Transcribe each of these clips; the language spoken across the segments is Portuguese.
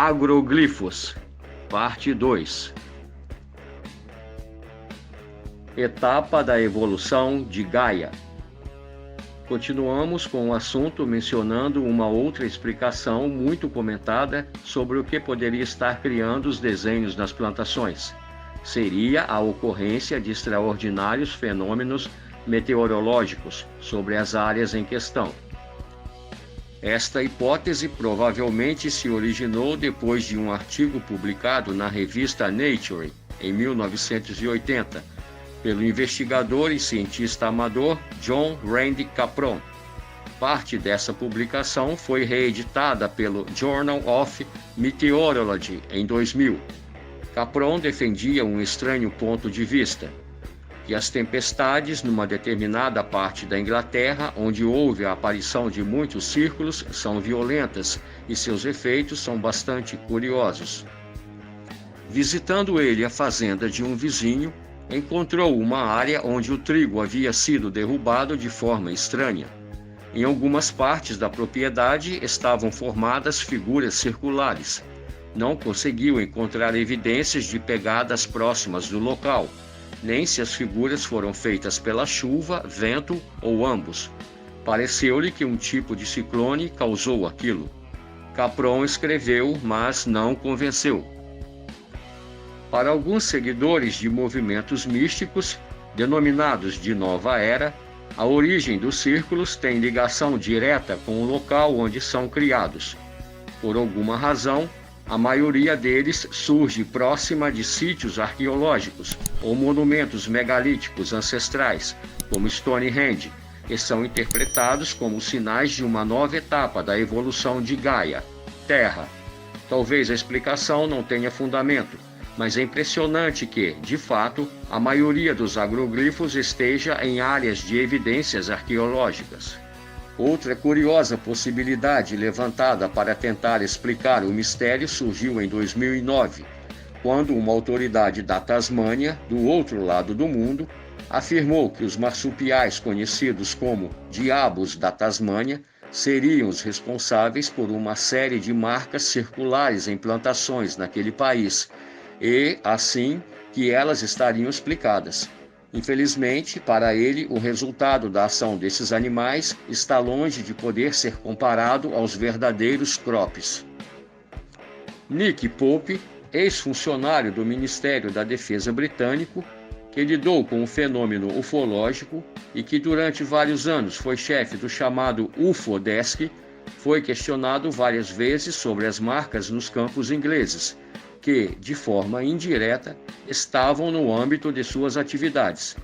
Agroglifos, parte 2. Etapa da evolução de Gaia. Continuamos com o assunto mencionando uma outra explicação muito comentada sobre o que poderia estar criando os desenhos nas plantações. Seria a ocorrência de extraordinários fenômenos meteorológicos sobre as áreas em questão. Esta hipótese provavelmente se originou depois de um artigo publicado na revista Nature, em 1980, pelo investigador e cientista amador John Randy Capron. Parte dessa publicação foi reeditada pelo Journal of Meteorology em 2000. Capron defendia um estranho ponto de vista, que as tempestades numa determinada parte da Inglaterra, onde houve a aparição de muitos círculos, são violentas e seus efeitos são bastante curiosos. Visitando ele a fazenda de um vizinho, encontrou uma área onde o trigo havia sido derrubado de forma estranha. Em algumas partes da propriedade estavam formadas figuras circulares. Não conseguiu encontrar evidências de pegadas próximas do local, nem se as figuras foram feitas pela chuva, vento ou ambos. Pareceu-lhe que um tipo de ciclone causou aquilo. Capron escreveu, mas não convenceu. Para alguns seguidores de movimentos místicos, denominados de Nova Era, a origem dos círculos tem ligação direta com o local onde são criados. Por alguma razão, a maioria deles surge próxima de sítios arqueológicos ou monumentos megalíticos ancestrais, como Stonehenge, e são interpretados como sinais de uma nova etapa da evolução de Gaia, Terra. Talvez a explicação não tenha fundamento, mas é impressionante que, de fato, a maioria dos agroglifos esteja em áreas de evidências arqueológicas. Outra curiosa possibilidade levantada para tentar explicar o mistério surgiu em 2009, quando uma autoridade da Tasmânia, do outro lado do mundo, afirmou que os marsupiais conhecidos como diabos da Tasmânia seriam os responsáveis por uma série de marcas circulares em plantações naquele país, e, assim, que elas estariam explicadas. Infelizmente, para ele, o resultado da ação desses animais está longe de poder ser comparado aos verdadeiros crops. Nick Pope, ex-funcionário do Ministério da Defesa britânico, que lidou com o fenômeno ufológico e que durante vários anos foi chefe do chamado UFO Desk, foi questionado várias vezes sobre as marcas nos campos ingleses, que, de forma indireta, estavam no âmbito de suas atividades.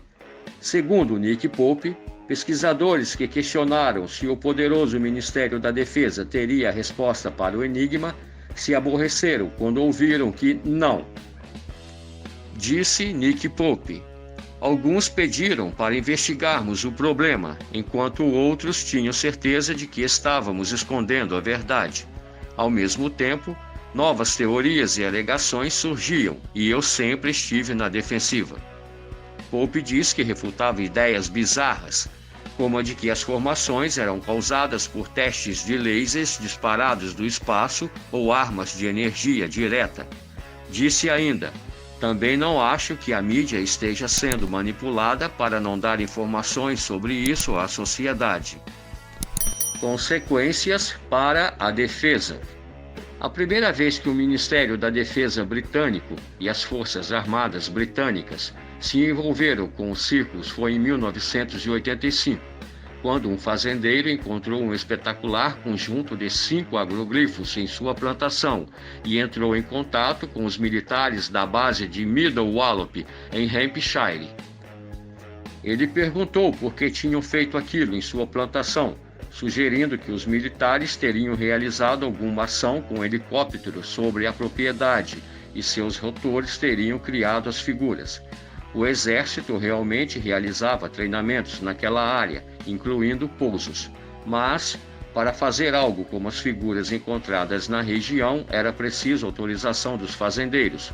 Segundo Nick Pope, pesquisadores que questionaram se o poderoso Ministério da Defesa teria a resposta para o enigma se aborreceram quando ouviram que não. Disse Nick Pope: alguns pediram para investigarmos o problema, enquanto outros tinham certeza de que estávamos escondendo a verdade. Ao mesmo tempo, novas teorias e alegações surgiam, e eu sempre estive na defensiva. Pope diz que refutava ideias bizarras, como a de que as formações eram causadas por testes de lasers disparados do espaço ou armas de energia direta. Disse ainda: também não acho que a mídia esteja sendo manipulada para não dar informações sobre isso à sociedade. Consequências para a defesa. A primeira vez que o Ministério da Defesa britânico e as Forças Armadas britânicas se envolveram com os círculos foi em 1985, quando um fazendeiro encontrou um espetacular conjunto de 5 agroglifos em sua plantação e entrou em contato com os militares da base de Middle Wallop, em Hampshire. Ele perguntou por que tinham feito aquilo em sua plantação, sugerindo que os militares teriam realizado alguma ação com helicópteros sobre a propriedade e seus rotores teriam criado as figuras. O exército realmente realizava treinamentos naquela área, incluindo pousos, mas, para fazer algo como as figuras encontradas na região, era preciso autorização dos fazendeiros.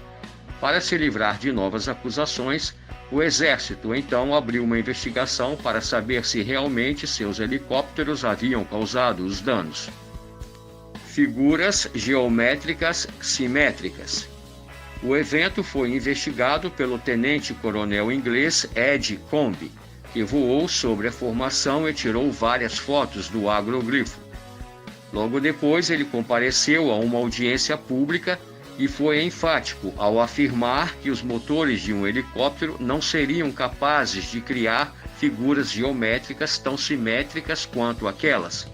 Para se livrar de novas acusações, o exército então abriu uma investigação para saber se realmente seus helicópteros haviam causado os danos. figuras geométricas simétricas. O evento foi investigado pelo tenente-coronel inglês Ed Combe, que voou sobre a formação e tirou várias fotos do agroglifo. Logo depois, ele compareceu a uma audiência pública e foi enfático ao afirmar que os motores de um helicóptero não seriam capazes de criar figuras geométricas tão simétricas quanto aquelas.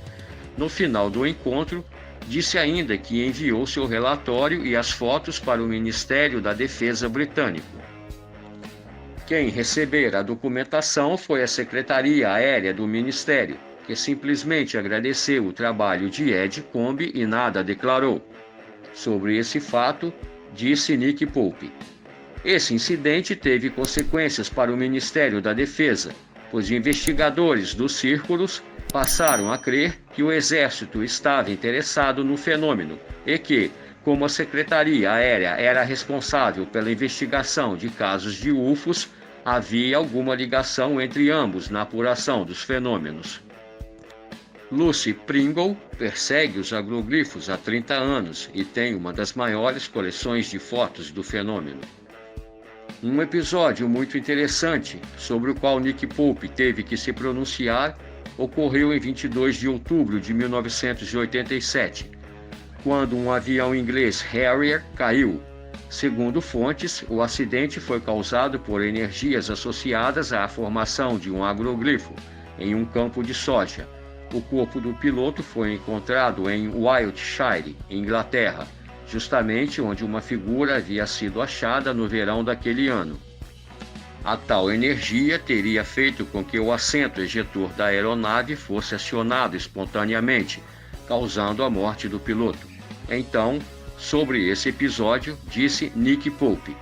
No final do encontro, disse ainda que enviou seu relatório e as fotos para o Ministério da Defesa britânico. Quem receber a documentação foi a Secretaria Aérea do Ministério, que simplesmente agradeceu o trabalho de Ed Combe e nada declarou. Sobre esse fato, disse Nick Pope: esse incidente teve consequências para o Ministério da Defesa, pois investigadores dos círculos passaram a crer que o Exército estava interessado no fenômeno e que, como a Secretaria Aérea era responsável pela investigação de casos de UFOs, havia alguma ligação entre ambos na apuração dos fenômenos. Lucy Pringle persegue os agroglifos há 30 anos e tem uma das maiores coleções de fotos do fenômeno. Um episódio muito interessante, sobre o qual Nick Pope teve que se pronunciar, ocorreu em 22 de outubro de 1987, quando um avião inglês Harrier caiu. Segundo fontes, o acidente foi causado por energias associadas à formação de um agroglifo em um campo de soja. O corpo do piloto foi encontrado em Wiltshire, Inglaterra, justamente onde uma figura havia sido achada no verão daquele ano. A tal energia teria feito com que o assento ejetor da aeronave fosse acionado espontaneamente, causando a morte do piloto. Então, sobre esse episódio, disse Nick Pope: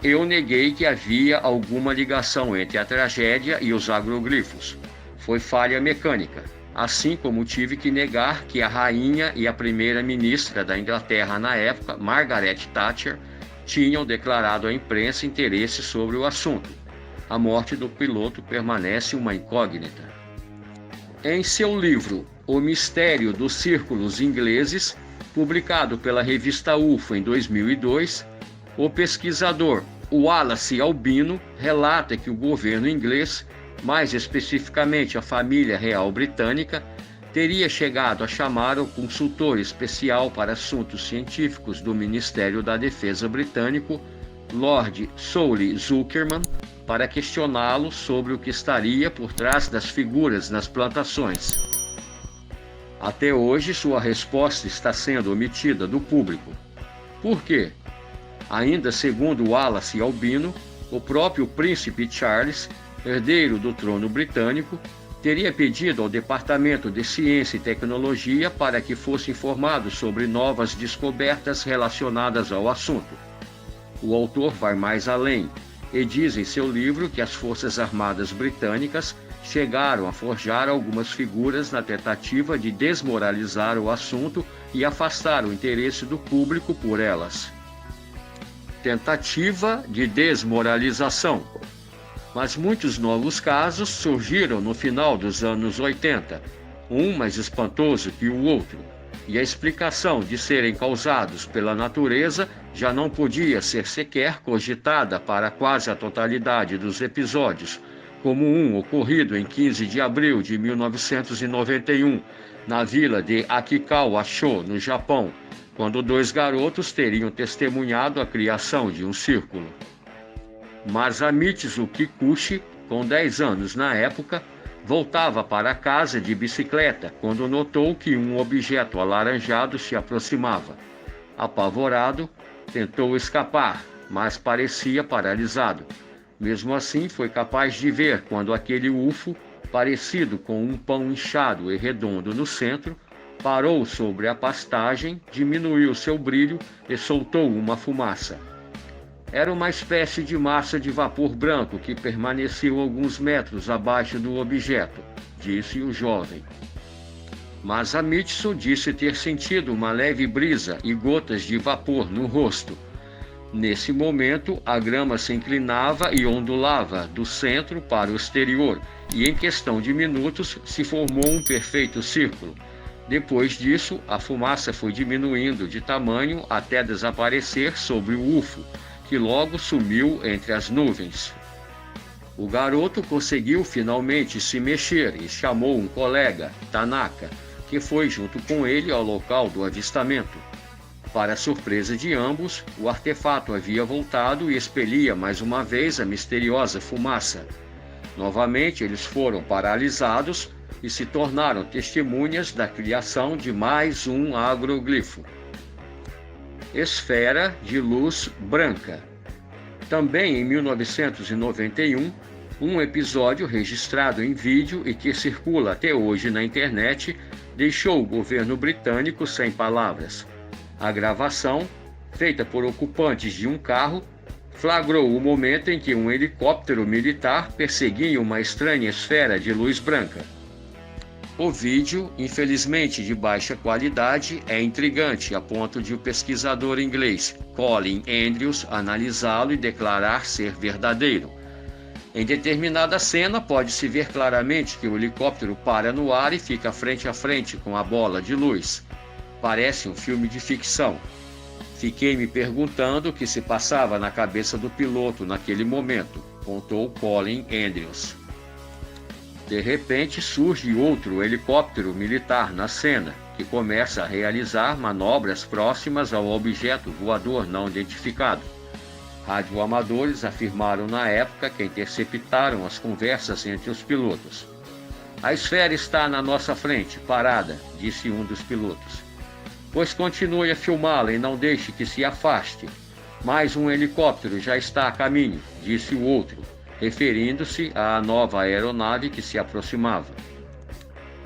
eu neguei que havia alguma ligação entre a tragédia e os agroglifos. Foi falha mecânica, assim como tive que negar que a rainha e a primeira-ministra da Inglaterra na época, Margaret Thatcher, tinham declarado à imprensa interesse sobre o assunto. A morte do piloto permanece uma incógnita. Em seu livro O Mistério dos Círculos Ingleses, publicado pela revista UFO em 2002, o pesquisador Wallace Albino relata que o governo inglês, mais especificamente a família real britânica, teria chegado a chamar o consultor especial para assuntos científicos do Ministério da Defesa britânico, Lord Solly Zuckerman, para questioná-lo sobre o que estaria por trás das figuras nas plantações. Até hoje, sua resposta está sendo omitida do público. Por quê? Ainda segundo Wallace Albino, o próprio príncipe Charles, herdeiro do trono britânico, teria pedido ao Departamento de Ciência e Tecnologia para que fosse informado sobre novas descobertas relacionadas ao assunto. O autor vai mais além e diz em seu livro que as Forças Armadas Britânicas chegaram a forjar algumas figuras na tentativa de desmoralizar o assunto e afastar o interesse do público por elas. Tentativa de desmoralização. Mas muitos novos casos surgiram no final dos anos 80, um mais espantoso que o outro, e a explicação de serem causados pela natureza já não podia ser sequer cogitada para quase a totalidade dos episódios, como um ocorrido em 15 de abril de 1991, na vila de Akikawa-sho, no Japão, quando 2 garotos teriam testemunhado a criação de um círculo. Masamitsu Kikuchi, com 10 anos na época, voltava para casa de bicicleta quando notou que um objeto alaranjado se aproximava. Apavorado, tentou escapar, mas parecia paralisado. Mesmo assim, foi capaz de ver quando aquele UFO, parecido com um pão inchado e redondo no centro, parou sobre a pastagem, diminuiu seu brilho e soltou uma fumaça. Era uma espécie de massa de vapor branco que permaneceu alguns metros abaixo do objeto, disse o jovem. Masamitsu disse ter sentido uma leve brisa e gotas de vapor no rosto. Nesse momento, a grama se inclinava e ondulava do centro para o exterior, e em questão de minutos se formou um perfeito círculo. Depois disso, a fumaça foi diminuindo de tamanho até desaparecer sobre o UFO, que logo sumiu entre as nuvens. O garoto conseguiu finalmente se mexer e chamou um colega, Tanaka, que foi junto com ele ao local do avistamento. Para surpresa de ambos, o artefato havia voltado e expelia mais uma vez a misteriosa fumaça. Novamente, eles foram paralisados e se tornaram testemunhas da criação de mais um agroglifo. Esfera de luz branca. Também em 1991, um episódio registrado em vídeo e que circula até hoje na internet deixou o governo britânico sem palavras. A gravação, feita por ocupantes de um carro, flagrou o momento em que um helicóptero militar perseguia uma estranha esfera de luz branca. O vídeo, infelizmente de baixa qualidade, é intrigante a ponto de o pesquisador inglês Colin Andrews analisá-lo e declarar ser verdadeiro. Em determinada cena, pode-se ver claramente que o helicóptero para no ar e fica frente a frente com a bola de luz. Parece um filme de ficção. Fiquei me perguntando o que se passava na cabeça do piloto naquele momento, contou Colin Andrews. De repente surge outro helicóptero militar na cena, que começa a realizar manobras próximas ao objeto voador não identificado. Radioamadores afirmaram na época que interceptaram as conversas entre os pilotos. A esfera está na nossa frente, parada, disse um dos pilotos. Pois continue a filmá-la e não deixe que se afaste. Mais um helicóptero já está a caminho, disse o outro, referindo-se à nova aeronave que se aproximava.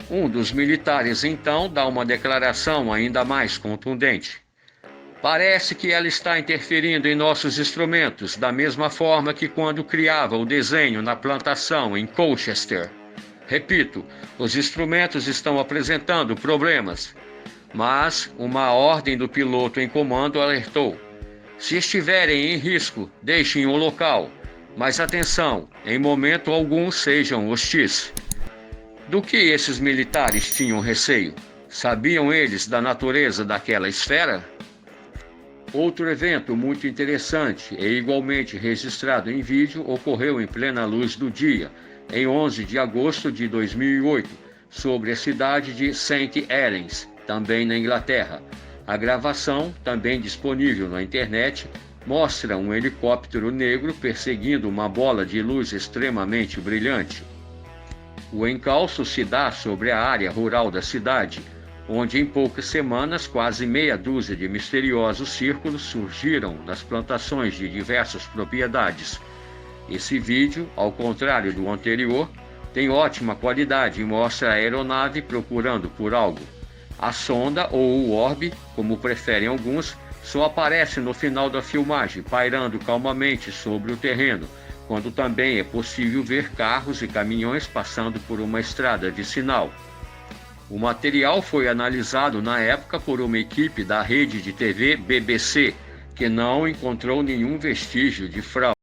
Um dos militares então dá uma declaração ainda mais contundente. Parece que ela está interferindo em nossos instrumentos, da mesma forma que quando criava o desenho na plantação em Colchester. Repito, os instrumentos estão apresentando problemas. Mas uma ordem do piloto em comando alertou. Se estiverem em risco, deixem o local. Mas atenção, em momento algum sejam hostis. Do que esses militares tinham receio? Sabiam eles da natureza daquela esfera? Outro evento muito interessante e igualmente registrado em vídeo ocorreu em plena luz do dia, em 11 de agosto de 2008, sobre a cidade de St. Helens, também na Inglaterra. A gravação, também disponível na internet, mostra um helicóptero negro perseguindo uma bola de luz extremamente brilhante. O encalço se dá sobre a área rural da cidade, onde em poucas semanas quase meia dúzia de misteriosos círculos surgiram nas plantações de diversas propriedades. Esse vídeo, ao contrário do anterior, tem ótima qualidade e mostra a aeronave procurando por algo. A sonda, ou o orbe, como preferem alguns, só aparece no final da filmagem, pairando calmamente sobre o terreno, quando também é possível ver carros e caminhões passando por uma estrada de sinal. O material foi analisado na época por uma equipe da rede de TV BBC, que não encontrou nenhum vestígio de fraude.